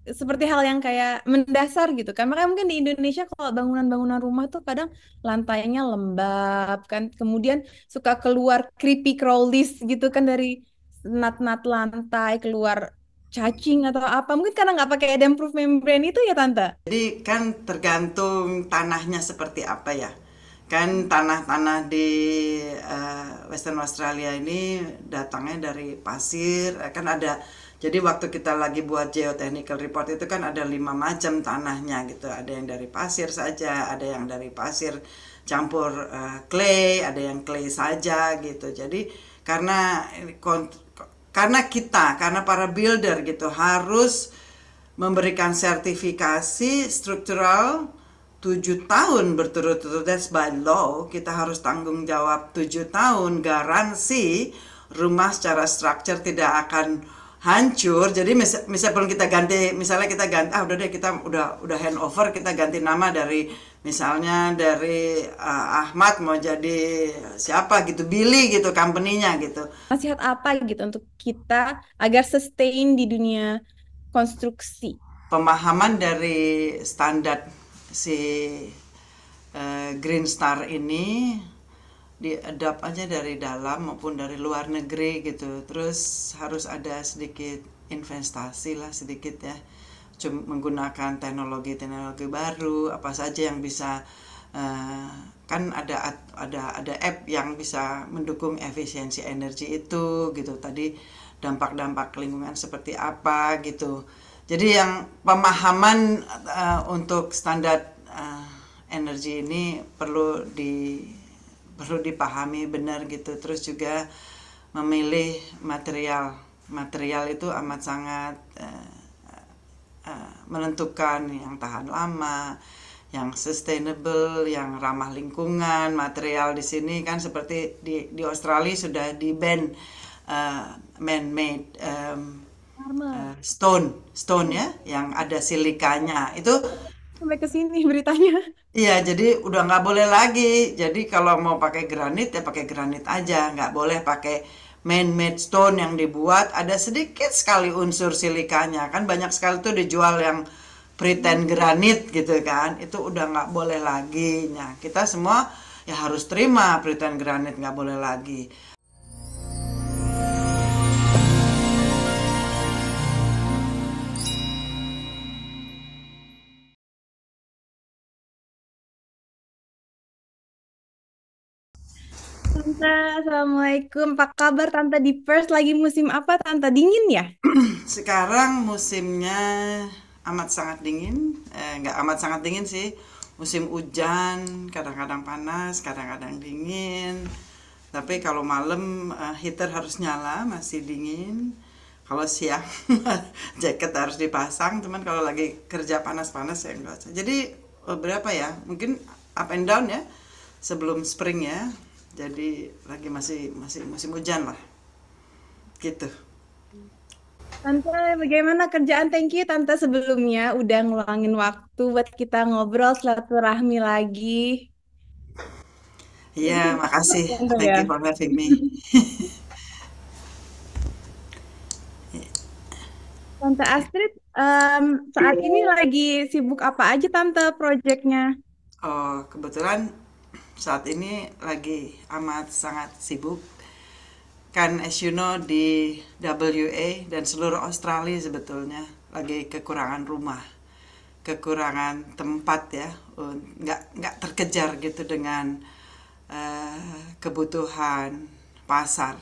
seperti hal yang kayak mendasar gitu kan. Makanya mungkin di Indonesia kalau bangunan-bangunan rumah tuh kadang lantainya lembab kan. Kemudian suka keluar creepy crawlies gitu kan dari nat-nat lantai, keluar cacing atau apa. Mungkin karena nggak pakai damproof membrane itu ya Tante. Jadi kan tergantung tanahnya seperti apa ya. Kan tanah-tanah di Western Australia ini datangnya dari pasir, kan ada. Jadi waktu kita lagi buat geotechnical report itu kan ada 5 macam tanahnya gitu. Ada yang dari pasir saja, ada yang dari pasir campur clay, ada yang clay saja gitu. Jadi karena karena para builder gitu harus memberikan sertifikasi struktural 7 tahun berturut-turut, that's by law, kita harus tanggung jawab 7 tahun garansi rumah secara struktur tidak akan hancur. Jadi misalnya kita ganti, misalnya kita ganti, udah deh kita udah handover, kita ganti nama dari misalnya dari Ahmad mau jadi siapa gitu, Billy gitu company-nya gitu. Nasihat apa gitu untuk kita agar sustain di dunia konstruksi? Pemahaman dari standar si Green Star ini diadapt aja dari dalam maupun dari luar negeri gitu. Terus harus ada sedikit investasi lah sedikit ya. Cuma menggunakan teknologi-teknologi baru, apa saja yang bisa kan ada app yang bisa mendukung efisiensi energi itu gitu. Tadi dampak-dampak lingkungan seperti apa gitu. Jadi yang pemahaman untuk standar energi ini perlu dipahami benar gitu. Terus juga memilih material. Material itu amat sangat menentukan yang tahan lama, yang sustainable, yang ramah lingkungan. Material di sini kan seperti di Australia sudah di ban man-made Karma. stone ya, yang ada silikanya itu. Sampai ke sini beritanya. Iya, jadi udah nggak boleh lagi. Jadi kalau mau pakai granit ya pakai granit aja, nggak boleh pakai man-made stone yang dibuat ada sedikit sekali unsur silikanya. Kan banyak sekali tuh dijual yang pretend granit gitu kan. Itu udah nggak boleh lagi. Nah, kita semua ya harus terima pretend granit nggak boleh lagi. Tante, Assalamualaikum. Apa kabar Tante di Perth? Lagi musim apa Tante? Dingin ya? Sekarang musimnya amat sangat dingin, nggak amat sangat dingin sih. Musim hujan, kadang-kadang panas, kadang-kadang dingin. Tapi kalau malam heater harus nyala, masih dingin. Kalau siang jaket harus dipasang, cuman kalau lagi kerja panas-panas ya enggak usah. Jadi berapa ya? Mungkin up and down ya sebelum spring ya. Jadi lagi masih masih musim hujan lah, gitu. Tante, bagaimana kerjaan? Thank you Tante sebelumnya udah ngeluangin waktu buat kita ngobrol silaturahmi lagi. Iya, Sibuk banget makasih. Tante Thank ya. you for having me. Tante Astrid, saat ini lagi sibuk apa aja Tante proyeknya? Oh, kebetulan saat ini lagi amat sangat sibuk. Kan as you know di WA dan seluruh Australia sebetulnya lagi kekurangan rumah, kekurangan tempat ya, nggak terkejar gitu dengan kebutuhan pasar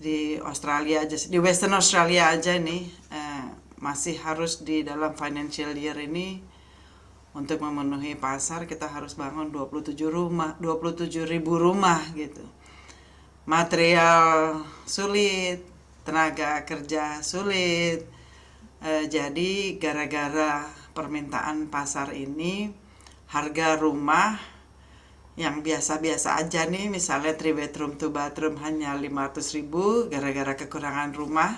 di Australia aja, di Western Australia aja nih masih harus di dalam financial year ini untuk memenuhi pasar kita harus bangun 27 rumah, 27.000 rumah gitu. Material sulit, tenaga kerja sulit. Jadi gara-gara permintaan pasar ini harga rumah yang biasa-biasa aja nih misalnya 3 bedroom 2 bathroom hanya 500.000 gara-gara kekurangan rumah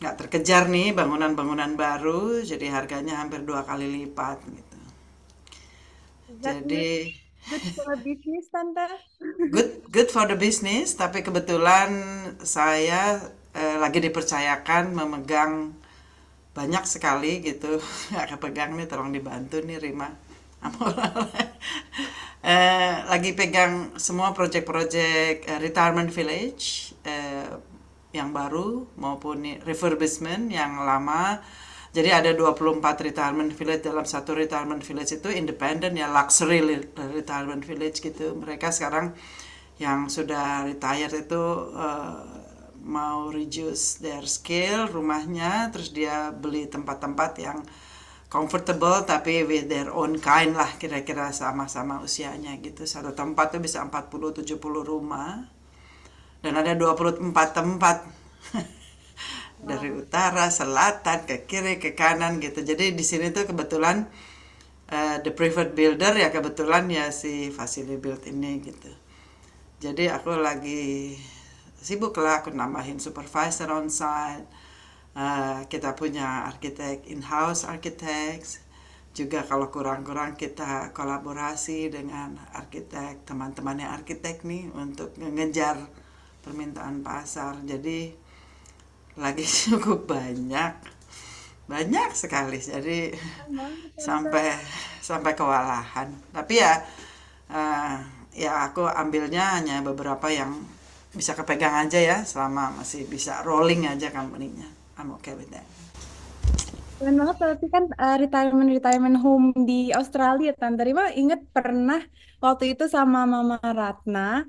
nggak terkejar nih bangunan-bangunan baru jadi harganya hampir 2 kali lipat gitu. Is that Jadi good for business Tante? good good for the business, tapi kebetulan saya lagi dipercayakan memegang banyak sekali gitu. Nggak kepegang nih, tolong dibantu nih Rima. Lagi pegang semua proyek-proyek retirement village yang baru maupun refurbishment yang lama. Jadi ada 24 retirement village. Dalam satu retirement village itu independen ya, luxury retirement village gitu. Mereka sekarang yang sudah retired itu mau reduce their scale rumahnya, terus dia beli tempat-tempat yang comfortable tapi with their own kind lah, kira-kira sama-sama usianya gitu. Satu tempat tuh bisa 40-70 rumah dan ada 24 tempat dari Wow. utara, selatan, ke kiri, ke kanan gitu. Jadi di sini tuh kebetulan the preferred builder ya kebetulan ya si Facility Build ini gitu. Jadi aku lagi sibuk lah, aku nambahin supervisor on site. Kita punya arsitek in-house architects. Juga kalau kurang-kurang kita kolaborasi dengan arsitek, teman-temannya arsitek nih untuk mengejar permintaan pasar. Jadi lagi cukup banyak, banyak sekali. Jadi Banget, Tante. sampai sampai kewalahan. Tapi ya eh, ya aku ambilnya hanya beberapa yang bisa kepegang aja ya, selama masih bisa rolling aja company-nya. I'm okay with that. Keren banget, tapi kan retirement home di Australia, Tante Rima inget pernah waktu itu sama Mama Ratna,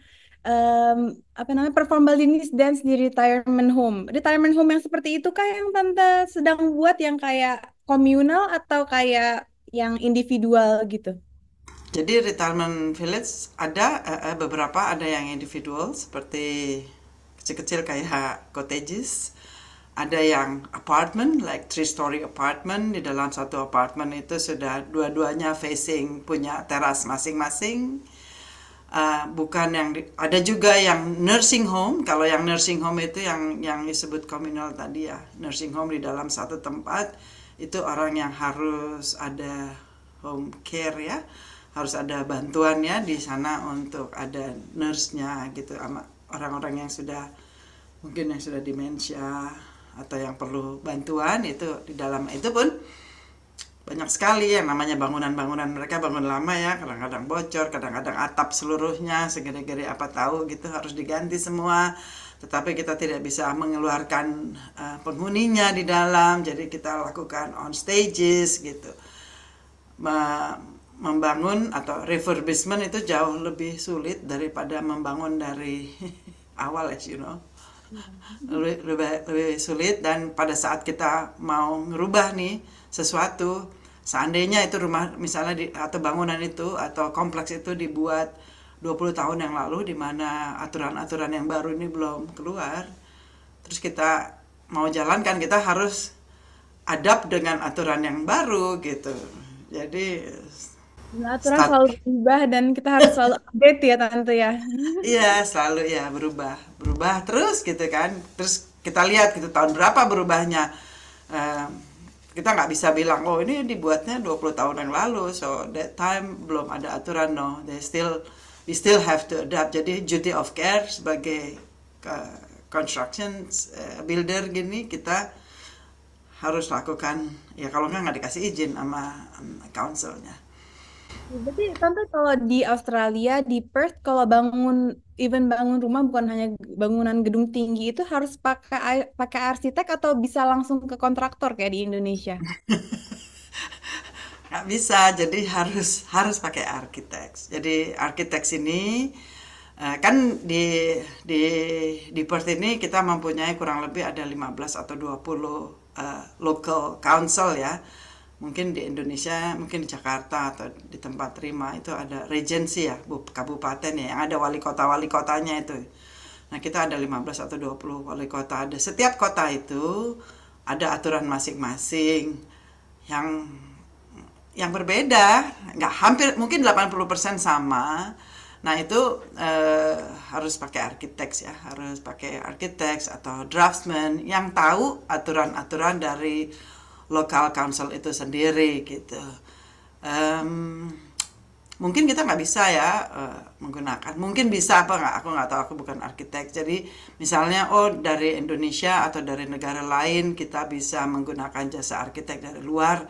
em, apa namanya, perform Balinese dance di retirement home. Retirement home yang seperti itu kah yang Tante sedang buat, yang kayak komunal atau kayak yang individual gitu? Jadi retirement village ada beberapa, ada yang individual seperti kecil-kecil kayak cottages, ada yang apartment like three story apartment. Di dalam satu apartment itu sudah dua-duanya facing, punya teras masing-masing. Bukan yang ada juga yang nursing home. Kalau yang nursing home itu yang disebut communal tadi ya, nursing home di dalam satu tempat, itu orang yang harus ada home care ya, harus ada bantuannya di sana untuk ada nurse-nya gitu, sama orang-orang yang sudah mungkin yang sudah demensia atau yang perlu bantuan. Itu di dalam itu pun banyak sekali yang namanya bangunan-bangunan mereka, bangun lama ya, kadang-kadang bocor, kadang-kadang atap seluruhnya segede-gede apa tahu gitu harus diganti semua. Tetapi kita tidak bisa mengeluarkan penghuninya di dalam, jadi kita lakukan on stages gitu. Membangun atau refurbishment itu jauh lebih sulit daripada membangun dari awal, as you know. Lebih sulit, dan pada saat kita mau ngerubah nih sesuatu, seandainya itu rumah misalnya atau bangunan itu atau kompleks itu dibuat 20 tahun yang lalu, di mana aturan-aturan yang baru ini belum keluar, terus kita mau jalankan, kita harus adapt dengan aturan yang baru gitu. Jadi Nah, aturan start. selalu berubah dan kita harus selalu update ya, Tante ya. Iya, selalu ya berubah, berubah terus gitu kan. Terus kita lihat gitu tahun berapa berubahnya. Eh, kita nggak bisa bilang, oh ini dibuatnya 20 tahun yang lalu, so that time belum ada aturan. No, we still have to adapt. Jadi duty of care sebagai construction builder gini, kita harus lakukan. Ya kalau nggak dikasih izin sama councilnya. Berarti Tante kalau di Australia, di Perth, kalau even bangun rumah bukan hanya bangunan gedung tinggi, itu harus pakai arsitek atau bisa langsung ke kontraktor kayak di Indonesia? Nggak bisa, jadi harus harus pakai arsitek. Jadi arsitek ini kan di di Perth ini kita mempunyai kurang lebih ada 15 atau 20 local council ya. Mungkin di Indonesia, mungkin di Jakarta atau di tempat Rima itu ada regency ya, kabupaten ya, yang ada wali kotanya itu. Nah, kita ada 15 atau 20 wali kota. Ada setiap kota itu ada aturan masing-masing yang berbeda, nggak, hampir mungkin 80% sama. Nah itu harus pakai arsitek ya, harus pakai arsitek atau draftsman yang tahu aturan-aturan dari local council itu sendiri gitu. Em, Mungkin kita nggak bisa ya menggunakan. Mungkin bisa apa nggak? Aku nggak tahu. Aku bukan arsitek. Jadi misalnya oh dari Indonesia atau dari negara lain kita bisa menggunakan jasa arsitek dari luar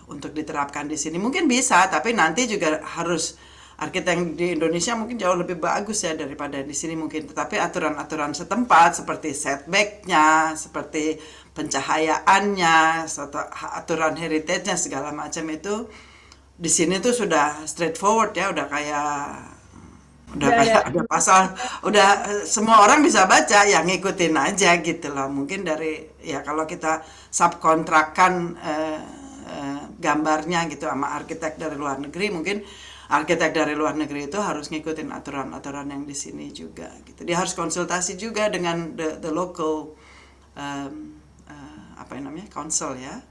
untuk diterapkan di sini. Mungkin bisa, tapi nanti juga harus arsitek di Indonesia mungkin jauh lebih bagus ya daripada di sini mungkin. Tetapi aturan-aturan setempat seperti setbacknya, seperti pencahayaannya, atau aturan heritage-nya segala macam itu di sini tuh sudah straightforward ya, udah Udah kayak ada. ada pasal, udah semua orang bisa baca ya ngikutin aja gitu loh. Mungkin dari ya kalau kita subkontrakkan gambarnya gitu sama arsitek dari luar negeri, mungkin arsitek dari luar negeri itu harus ngikutin aturan-aturan yang di sini juga gitu. Dia harus konsultasi juga dengan the local apa yang namanya council ya.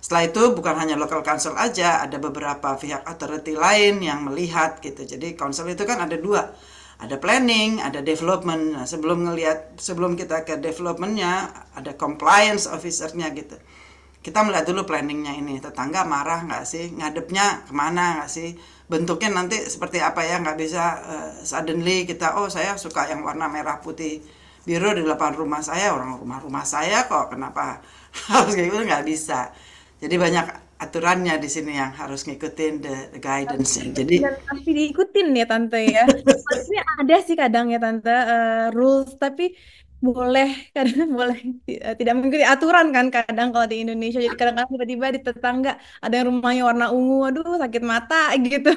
Setelah itu bukan hanya local council aja, ada beberapa pihak authority lain yang melihat gitu. Jadi council itu kan ada dua, ada planning, ada development. Nah, sebelum kita ke developmentnya, ada compliance officernya gitu. Kita melihat dulu planningnya ini, tetangga marah nggak sih, ngadepnya kemana nggak sih, bentuknya nanti seperti apa ya, nggak bisa suddenly kita oh saya suka yang warna merah putih biru di depan rumah saya, orang rumah saya kok kenapa harus kayak gitu, nggak bisa. Jadi banyak aturannya di sini yang harus ngikutin the guidance. Jadi Dan pasti diikutin ya tante ya. Maksudnya ada sih kadang ya tante rules tapi boleh kadang boleh tidak mengikuti aturan kan kadang kalau di Indonesia. Jadi kadang-kadang tiba-tiba di tetangga ada yang rumahnya warna ungu, aduh sakit mata gitu.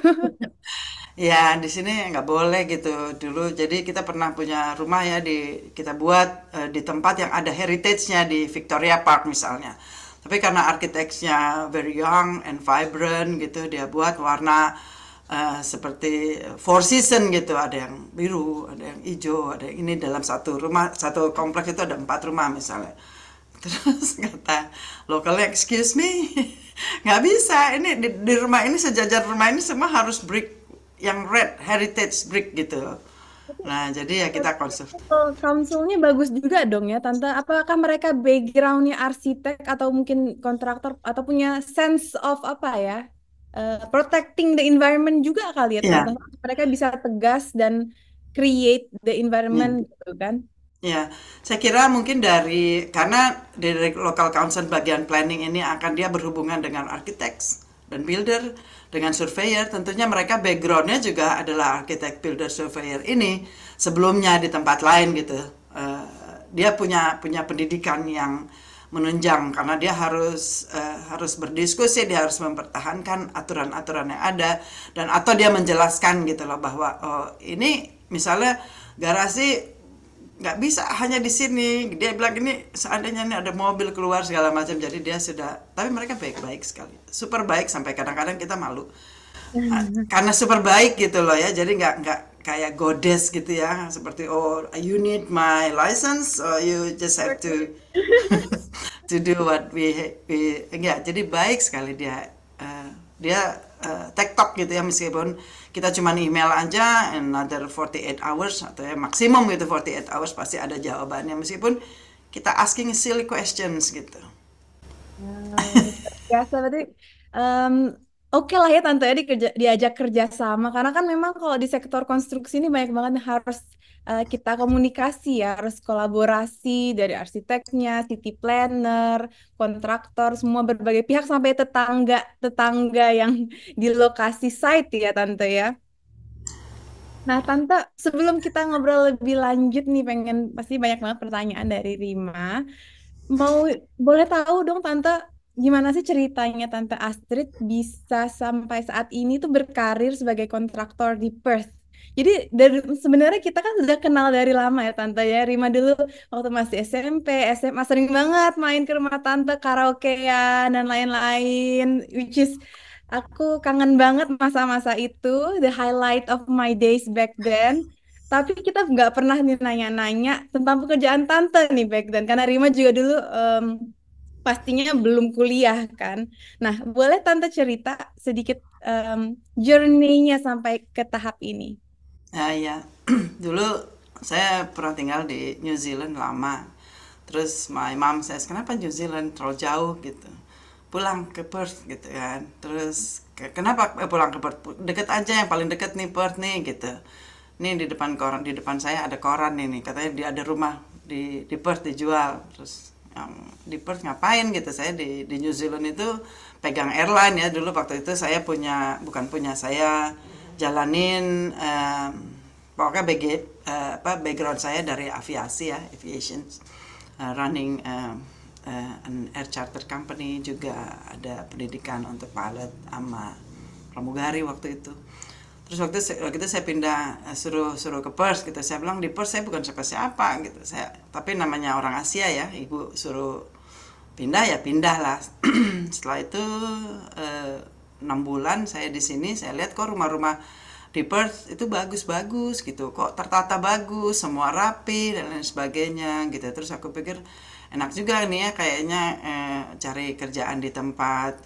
ya di sini nggak boleh gitu dulu. Jadi kita pernah punya rumah ya kita buat di tempat yang ada heritage-nya di Victoria Park misalnya. Tapi karena arsiteknya very young and vibrant gitu, dia buat warna seperti four season gitu. Ada yang biru, ada yang hijau, ada yang ini dalam satu rumah, satu kompleks itu ada 4 rumah misalnya. Terus kata lokalnya, excuse me, nggak bisa. Ini di rumah ini sejajar rumah ini semua harus brick yang red heritage brick gitu. Nah jadi ya kita konsul. Councilnya bagus juga dong ya Tante. Apakah mereka backgroundnya arsitek atau mungkin kontraktor atau punya sense of apa ya? Protecting the environment juga kali ya Tante. Iya, Mereka bisa tegas dan create the iya. environment gitu kan. Ya, saya kira mungkin karena dari local council bagian planning ini akan dia berhubungan dengan architects dan builder, dengan surveyor, tentunya mereka backgroundnya juga adalah architect, builder, surveyor ini sebelumnya di tempat lain gitu. Eh, dia punya pendidikan yang menunjang karena dia harus berdiskusi, dia harus mempertahankan aturan-aturan yang ada dan atau dia menjelaskan gitu loh bahwa oh, ini misalnya garasi nggak bisa hanya di sini, dia bilang ini seandainya ini ada mobil keluar segala macam, jadi dia sudah, tapi mereka baik-baik sekali, super baik sampai kadang-kadang kita malu. Karena super baik gitu loh ya, jadi nggak kayak godes gitu ya, seperti oh you need my license or you just have to to do what we enggak, jadi baik sekali dia tektok gitu ya, meskipun kita cuma email aja another 48 hours atau ya maksimum gitu 48 hours pasti ada jawabannya, meskipun kita asking silly questions gitu. Biasa berarti em, oke lah ya Tante ya diajak kerja sama karena kan memang kalau di sektor konstruksi ini banyak banget yang harus kita komunikasi ya, harus kolaborasi dari arsiteknya, city planner, kontraktor, semua berbagai pihak sampai tetangga yang di lokasi site ya Tante ya. Nah, Tante, sebelum kita ngobrol lebih lanjut nih, pasti banyak banget pertanyaan dari Rima. Mau boleh tahu dong Tante, gimana sih ceritanya Tante Astrid bisa sampai saat ini tuh berkarir sebagai kontraktor di Perth? Jadi sebenarnya kita kan sudah kenal dari lama ya Tante ya. Rima dulu waktu masih SMP, SMA sering banget main ke rumah Tante karaokean dan lain-lain, which is aku kangen banget masa-masa itu, the highlight of my days back then. Tapi kita nggak pernah nih nanya-nanya tentang pekerjaan tante nih back then. Karena Rima juga dulu pastinya belum kuliah kan. Nah, boleh tante cerita sedikit journey-nya sampai ke tahap ini? Nah ya, dulu saya pernah tinggal di New Zealand lama. Terus my mom says, kenapa New Zealand terlalu jauh gitu. pulang ke Perth gitu kan. Terus kenapa pulang ke Perth? Deket aja, yang paling deket nih Perth nih gitu. Nih di depan koran, di depan saya ada koran ini, katanya dia ada rumah di Perth dijual. Terus yang di Perth ngapain gitu, saya di New Zealand itu pegang airline ya, dulu waktu itu saya punya, bukan punya, saya jalanin pokoknya background saya dari aviasi ya, aviation, running an air charter company, juga ada pendidikan untuk pilot sama pramugari waktu itu. Terus waktu itu saya pindah, suruh ke Perth gitu. Saya bilang di Perth saya bukan siapa-siapa gitu. Tapi namanya orang Asia ya, ibu suruh pindah ya pindah lah. Setelah itu 6 bulan saya di sini, saya lihat kok rumah-rumah di Perth itu bagus-bagus gitu, kok tertata bagus, semua rapi dan lain sebagainya gitu. Terus aku pikir enak juga nih ya kayaknya, cari kerjaan di tempat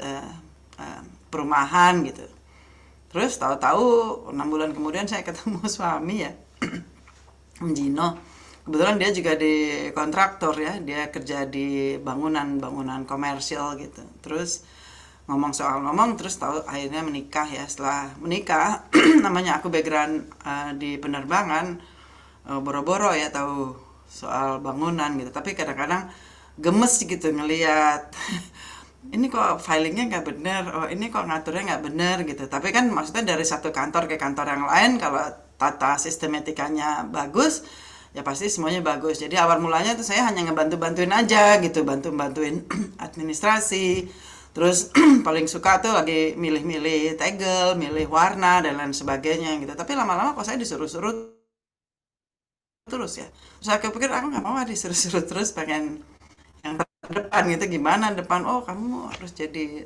perumahan gitu. Terus tahu-tahu 6 bulan kemudian saya ketemu suami ya, Om Gino. Kebetulan dia juga di kontraktor ya, dia kerja di bangunan komersial gitu. Terus ngomong soal ngomong, terus tahu akhirnya menikah ya. Setelah menikah, namanya aku background di penerbangan, boro-boro ya tahu soal bangunan gitu. Tapi kadang-kadang gemes gitu ngelihat ini kok filingnya nggak bener, oh ini kok ngaturnya nggak bener gitu. Tapi kan maksudnya dari satu kantor ke kantor yang lain, kalau tata sistematikanya bagus ya pasti semuanya bagus. Jadi awal mulanya tuh saya hanya ngebantu-bantuin aja gitu, bantu-bantuin administrasi. Terus paling suka tuh lagi milih-milih tegel, milih warna dan lain sebagainya gitu. Tapi lama-lama kok saya disuruh-suruh terus ya. Terus aku pikir aku nggak mau disuruh-suruh terus, pengen yang depan gitu. Gimana depan, oh kamu harus jadi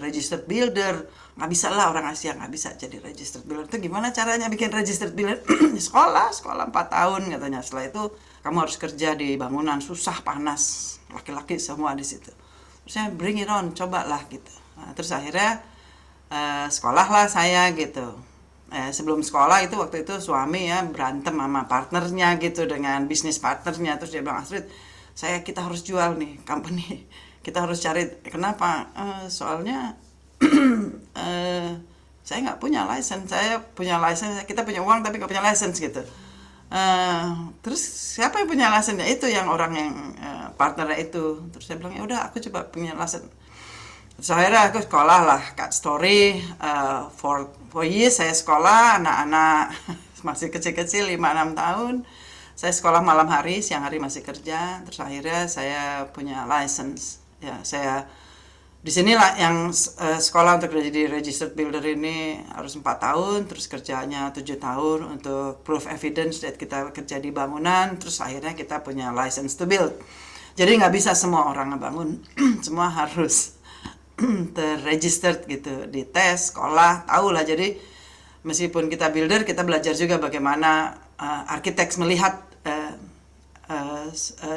registered builder. Nggak bisa lah, orang Asia nggak bisa jadi registered builder. Itu gimana caranya bikin registered builder? Sekolah 4 tahun katanya. Setelah itu kamu harus kerja di bangunan, susah, panas, laki-laki semua di situ. Terus saya bring it on, cobalah gitu. Nah, terus akhirnya sekolah lah saya gitu. Sebelum sekolah itu, waktu itu suami ya berantem sama partnernya gitu, dengan bisnis partnernya. Terus dia bilang, Astrid, kita harus jual nih company, kita harus cari. Kenapa? Soalnya eh, saya nggak punya license, saya punya license, kita punya uang tapi nggak punya license gitu. Terus siapa yang punya license? Ya itu yang orang yang partnernya itu. Terus saya bilang ya udah aku coba punya license. Terus akhirnya aku sekolah lah, Cut Story, for years saya sekolah, anak-anak masih kecil-kecil 5-6 tahun. Saya sekolah malam hari, siang hari masih kerja. Terus akhirnya saya punya license. Ya, saya di sinilah yang sekolah untuk jadi registered builder ini harus 4 tahun, terus kerjanya 7 tahun untuk proof evidence that kita kerja di bangunan, terus akhirnya kita punya license to build. Jadi nggak bisa semua orang ngebangun, semua harus terregistered gitu, di tes sekolah, tahu lah. Jadi meskipun kita builder, kita belajar juga bagaimana arsitek melihat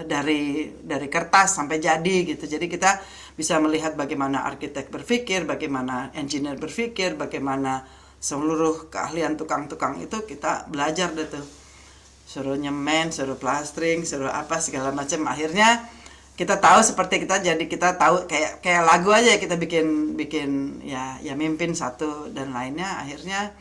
dari kertas sampai jadi gitu. Jadi kita bisa melihat bagaimana arsitek berpikir, bagaimana engineer berpikir, bagaimana seluruh keahlian tukang-tukang itu kita belajar deh tuh. Suruh nyemen, suruh plastering, suruh apa segala macam. Akhirnya kita tahu seperti kita, jadi kita tahu kayak lagu aja, kita bikin bikin ya mimpin satu dan lainnya. Akhirnya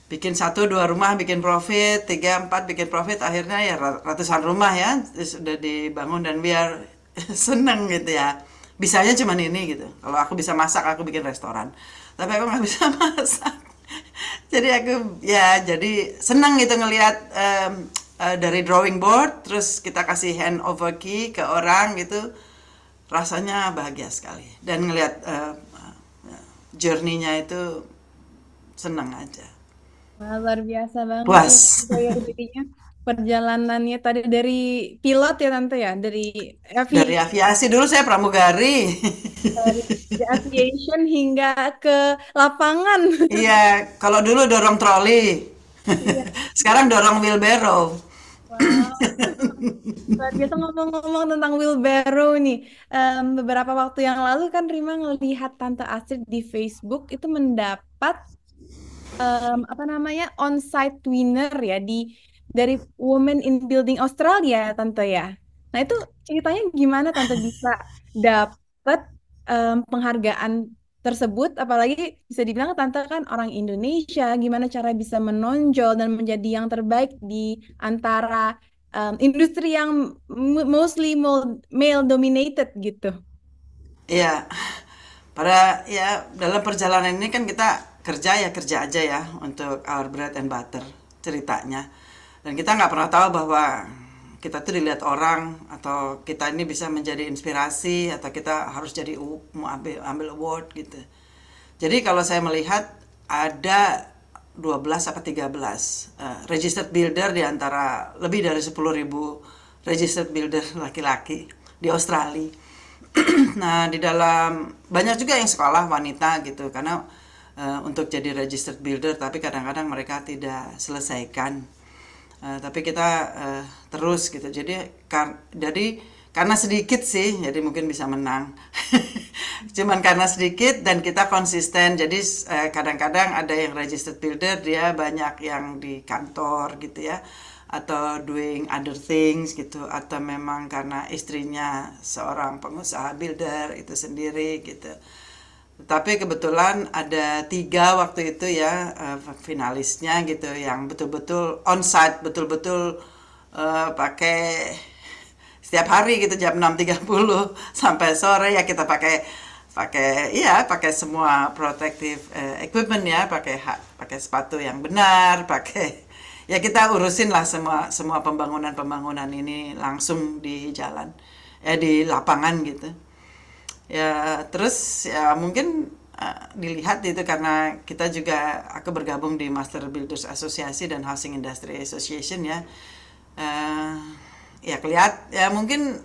bikin 1-2 rumah bikin profit, 3-4 bikin profit, akhirnya ya ratusan rumah ya sudah dibangun. Dan biar seneng gitu ya, bisanya cuman ini gitu. Kalau aku bisa masak, aku bikin restoran, tapi aku nggak bisa masak. Jadi aku ya jadi seneng gitu ngelihat dari drawing board, terus kita kasih hand over key ke orang gitu, rasanya bahagia sekali. Dan ngelihat journey-nya itu seneng aja. Wah, luar biasa banget ya Puas. Tante ya, jadinya perjalanannya tadi dari pilot ya Tante ya, dari Dari aviasi dulu saya pramugari. dari aviation hingga ke lapangan. Iya, kalau dulu dorong troli, Iya, sekarang dorong wheelbarrow. wow. Luar biasa, ngomong-ngomong tentang wheelbarrow nih. Beberapa waktu yang lalu kan Rima ngelihat Tante Astrid di Facebook itu mendapat apa namanya, on-site winner ya dari Women in Building Australia Tante ya. Nah itu ceritanya gimana Tante bisa dapet penghargaan tersebut, apalagi bisa dibilang tante kan orang Indonesia, gimana cara bisa menonjol dan menjadi yang terbaik di antara industri yang mostly male dominated gitu. Iya, pada ya dalam perjalanan ini kan kita kerja ya kerja aja ya untuk our bread and butter ceritanya. Dan kita nggak pernah tahu bahwa kita tuh dilihat orang atau kita ini bisa menjadi inspirasi atau kita harus jadi mau ambil award gitu. Jadi kalau saya melihat ada 12 apa 13 registered builder di antara lebih dari 10.000 registered builder laki-laki di Australia. Nah, di dalam banyak juga yang sekolah wanita gitu karena untuk jadi registered builder tapi kadang-kadang mereka tidak selesaikan. Tapi kita terus gitu. Jadi karena sedikit sih, jadi mungkin bisa menang. Cuman karena sedikit dan kita konsisten. Jadi kadang-kadang ada yang registered builder dia banyak yang di kantor gitu ya atau doing other things gitu atau memang karena istrinya seorang pengusaha builder itu sendiri gitu. Tapi kebetulan ada 3 waktu itu ya finalisnya gitu yang betul-betul onsite, betul-betul pakai setiap hari gitu jam 6.30 sampai sore ya kita pakai pakai ya pakai semua protective equipment ya, pakai sepatu yang benar, pakai ya kita urusin lah semua semua pembangunan-pembangunan ini langsung di jalan di lapangan gitu. Ya, terus ya mungkin dilihat itu karena kita juga aku bergabung di Master Builders Association dan Housing Industry Association ya. Eh, ya ya mungkin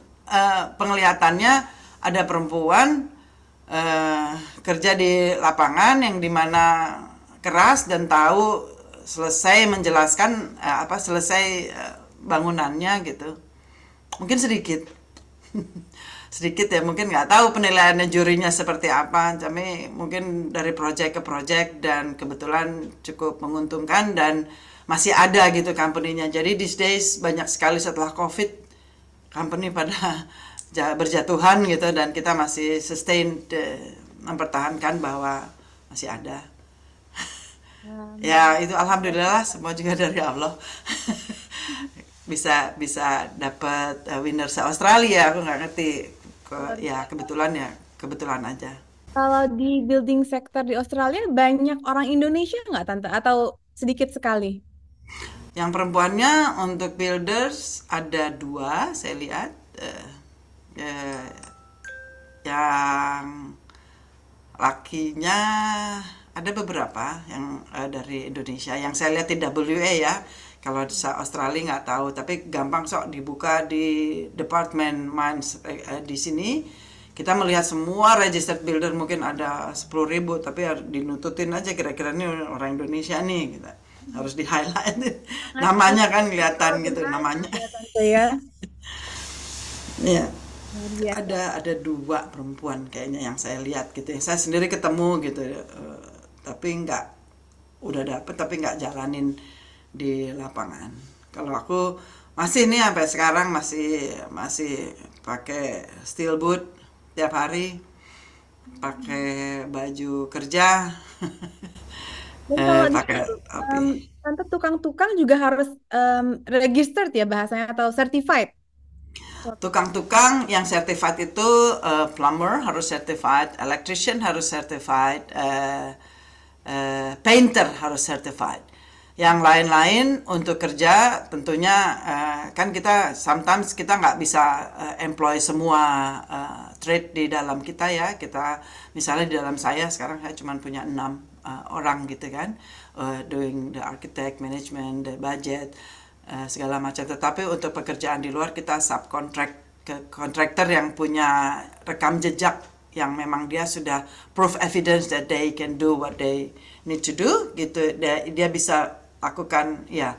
penglihatannya ada perempuan kerja di lapangan yang dimana keras dan tahu selesai menjelaskan selesai bangunannya gitu. Mungkin sedikit. Sedikit ya mungkin nggak tahu penilaiannya jurinya seperti apa tapi mungkin dari project ke project dan kebetulan cukup menguntungkan dan masih ada gitu company-nya jadi these days banyak sekali setelah COVID company pada berjatuhan gitu dan kita masih sustain mempertahankan bahwa masih ada ya itu alhamdulillah semua juga dari Allah. bisa bisa dapat winner se Australia aku nggak ngerti ya kebetulan aja. Kalau di building sector di Australia banyak orang Indonesia nggak Tante? Atau sedikit sekali? Yang perempuannya untuk builders ada 2 saya lihat eh, yang lakinya ada beberapa yang dari Indonesia yang saya lihat di WA ya kalau di Australia nggak tahu tapi gampang sok dibuka di Department Mines di sini kita melihat semua registered builder mungkin ada 10.000 tapi harus dinututin aja kira-kira ini orang Indonesia nih kita harus di highlight namanya kan kelihatan gitu namanya Ya, Tante ya. ya Luar biasa. ada 2 perempuan kayaknya yang saya lihat gitu yang saya sendiri ketemu gitu tapi nggak udah dapet tapi nggak jalanin di lapangan kalau aku masih nih sampai sekarang masih masih pakai steel boot tiap hari pakai baju kerja Dan kalau di pakai topi. em, Tante tukang-tukang juga harus registered ya bahasanya atau certified. Tukang-tukang yang certified itu plumber harus certified, electrician harus certified, painter harus certified. Yang lain-lain untuk kerja tentunya kan kita sometimes kita nggak bisa employ semua trade di dalam kita ya. Kita misalnya di dalam saya sekarang saya cuma punya 6 orang gitu kan, doing the architect, management, the budget, segala macam. Tetapi untuk pekerjaan di luar kita subcontract ke kontraktor yang punya rekam jejak yang memang dia sudah proof evidence that they can do what they need to do gitu dia bisa lakukan ya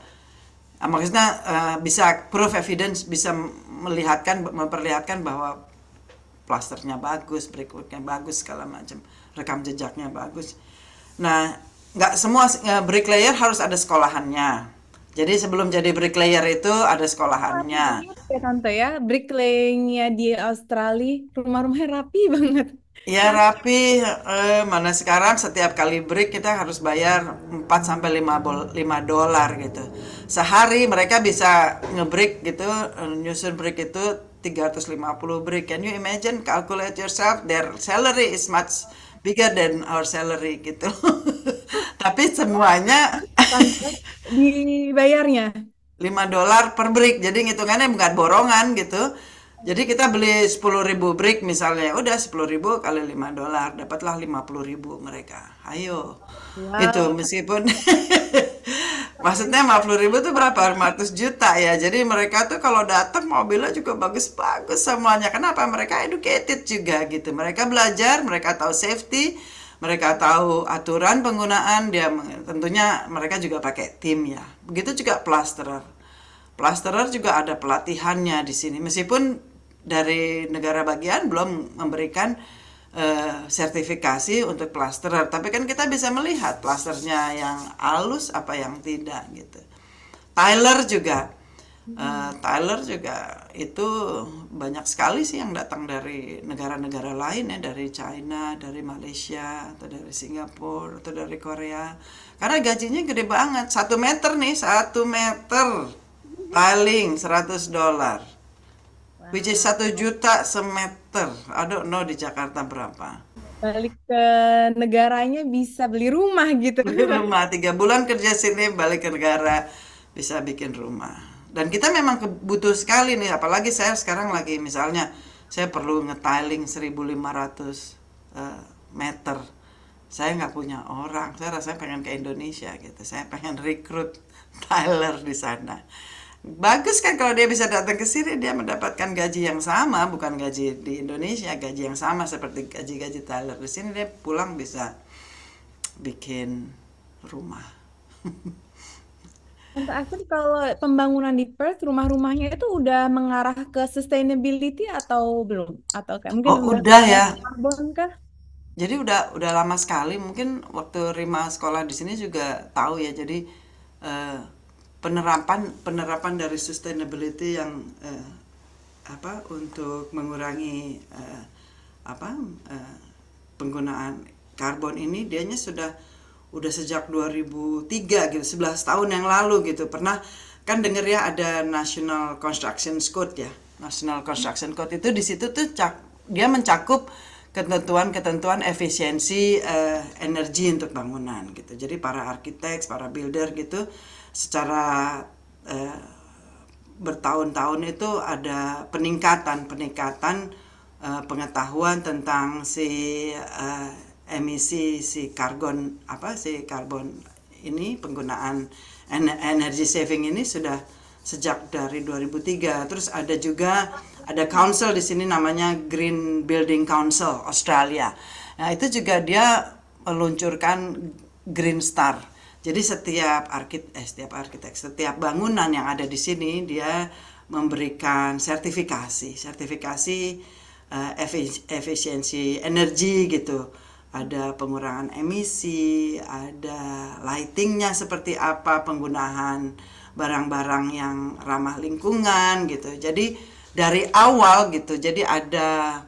maksudnya bisa proof evidence bisa memperlihatkan bahwa plasternya bagus, brickworknya bagus segala macam rekam jejaknya bagus. Nah nggak semua bricklayer harus ada sekolahannya. Jadi sebelum jadi bricklayer itu ada sekolahannya. Ya Tante ya, bricklayingnya di Australia, rumah-rumahnya rapi banget. Ya rapi, mana sekarang setiap kali break kita harus bayar 4 sampai 5 dolar gitu. Sehari mereka bisa ngebreak gitu, nyusun break itu 350 break. Can you imagine? Calculate yourself, their salary is much bigger than our salary gitu. Tapi semuanya Pantas dibayarnya. 5 dolar per brick, jadi ngitungannya bukan borongan gitu. Jadi kita beli 10.000 brick misalnya, udah 10.000 kali 5 dolar, dapatlah 50.000 mereka. Ayo, itu Wow. meskipun maksudnya 50.000 tuh berapa? 500 juta ya. Jadi mereka tuh kalau datang mobilnya juga bagus-bagus semuanya. Kenapa? Mereka educated juga gitu. Mereka belajar, mereka tahu safety, mereka tahu aturan penggunaan. Tentunya mereka juga pakai tim ya. Begitu juga plasterer. Plasterer juga ada pelatihannya di sini. Meskipun dari negara bagian belum memberikan sertifikasi untuk plasterer, tapi kan kita bisa melihat plasternya yang halus apa yang tidak gitu. Tyler juga, Tyler juga itu banyak sekali sih yang datang dari negara-negara lain ya, dari China, dari Malaysia, atau dari Singapura, atau dari Korea. Karena gajinya gede banget, 1 meter nih, 1 meter tiling 100 dolar. Which is Wow. 1 juta semeter. I don't know di Jakarta berapa. Balik ke negaranya bisa beli rumah gitu. Beli rumah, 3 bulan kerja sini, balik ke negara, bisa bikin rumah. Dan kita memang butuh sekali nih, apalagi saya sekarang lagi misalnya, saya perlu ngetiling 1.500 meter. Saya nggak punya orang, saya rasanya pengen ke Indonesia gitu. Saya pengen rekrut Tyler di sana. Bagus kan kalau dia bisa datang ke sini, dia mendapatkan gaji yang sama, bukan gaji di Indonesia, gaji yang sama seperti gaji-gaji Tyler. Di sini dia pulang bisa bikin rumah. Untuk aku nih, kalau pembangunan di Perth, rumah-rumahnya itu udah mengarah ke sustainability atau belum? Atau kayak mungkin Oh, udah udah net ya. carbon kah? Jadi udah lama sekali. Mungkin waktu Rima sekolah di sini juga tahu ya. Jadi eh, penerapan penerapan dari sustainability yang apa untuk mengurangi apa eh, penggunaan karbon ini, dianya udah sejak 2003 gitu, 11 tahun yang lalu gitu. Pernah kan denger ya ada National Construction Code ya. National Construction Code itu di situ tuh dia mencakup ketentuan-ketentuan efisiensi energi untuk bangunan gitu. Jadi para arsitek, para builder gitu secara eh, bertahun-tahun itu ada peningkatan pengetahuan tentang emisi si karbon apa si karbon ini, penggunaan energy saving ini sudah sejak dari 2003. Terus ada council di sini namanya Green Building Council Australia. Nah, itu juga dia meluncurkan Green Star. Jadi setiap bangunan yang ada di sini dia memberikan sertifikasi efisiensi energi gitu. Ada pengurangan emisi, ada lightingnya seperti apa, penggunaan barang-barang yang ramah lingkungan gitu. Jadi dari awal gitu. Jadi ada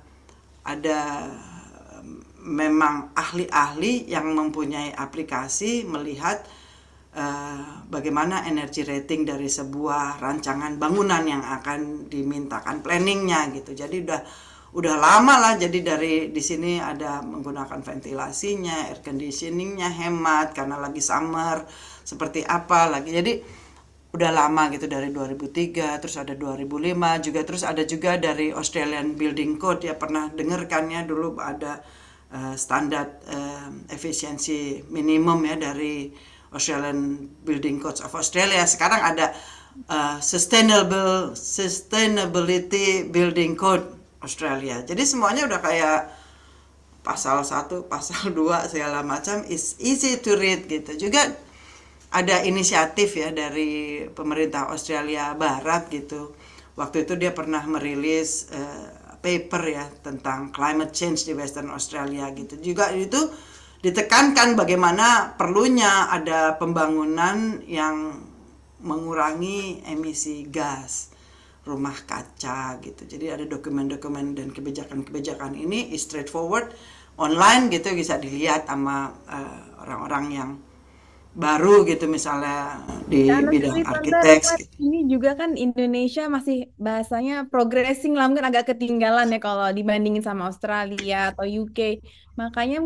memang ahli-ahli yang mempunyai aplikasi melihat bagaimana energy rating dari sebuah rancangan bangunan yang akan dimintakan planningnya gitu. Jadi udah lama lah. Jadi dari di sini ada menggunakan ventilasinya, air conditioningnya hemat karena lagi summer seperti apa lagi. Jadi udah lama gitu dari 2003, terus ada 2005 juga, terus ada juga dari Australian Building Code ya, pernah denger kan ya, dulu ada standar efisiensi minimum ya dari Australian Building Codes of Australia. Sekarang ada Sustainability Building Code Australia. Jadi semuanya udah kayak pasal 1, pasal 2 segala macam, is easy to read gitu. Juga ada inisiatif ya dari pemerintah Australia Barat gitu. Waktu itu dia pernah merilis paper ya tentang climate change di Western Australia gitu. Juga itu ditekankan bagaimana perlunya ada pembangunan yang mengurangi emisi gas rumah kaca gitu. Jadi ada dokumen-dokumen dan kebijakan-kebijakan ini is straightforward online gitu, bisa dilihat sama orang-orang yang baru gitu, misalnya di Karena bidang sih Tante arsitek Rima gitu. ini juga kan Indonesia masih bahasanya progressing lah, mungkin agak ketinggalan ya kalau dibandingin sama Australia atau UK. Makanya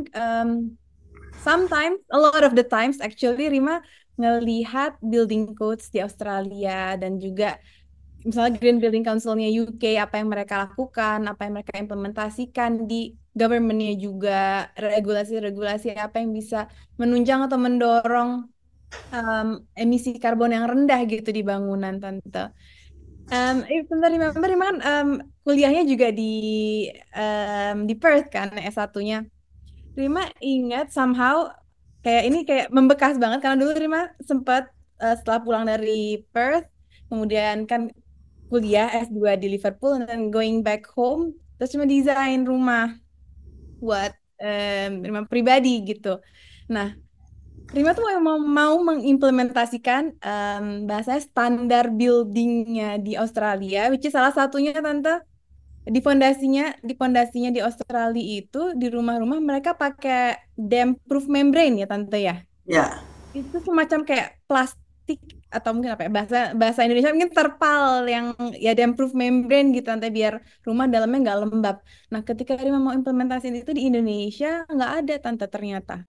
sometimes, a lot of the times actually Rima ngelihat building codes di Australia dan juga misalnya Green Building Council-nya UK, apa yang mereka lakukan, apa yang mereka implementasikan di government-nya juga, regulasi-regulasi apa yang bisa menunjang atau mendorong um, emisi karbon yang rendah gitu di bangunan, Tante. Tante remember, Rima kan kuliahnya juga di Perth kan, S1-nya. Rima ingat somehow kayak ini kayak membekas banget karena dulu Rima sempat setelah pulang dari Perth, kemudian kan kuliah S2 di Liverpool dan going back home, terus cuma desain rumah buat rumah pribadi gitu. Nah, Rima tuh mau mengimplementasikan bahasa standar buildingnya di Australia, which is salah satunya Tante di fondasinya di Australia itu di rumah-rumah mereka pakai damp proof membrane ya Tante ya. Ya, Itu semacam kayak plastik atau mungkin apa ya bahasa bahasa Indonesia mungkin terpal yang ya damp proof membrane gitu Tante biar rumah dalamnya nggak lembab. Nah ketika Rima mau implementasiin itu di Indonesia nggak ada Tante ternyata.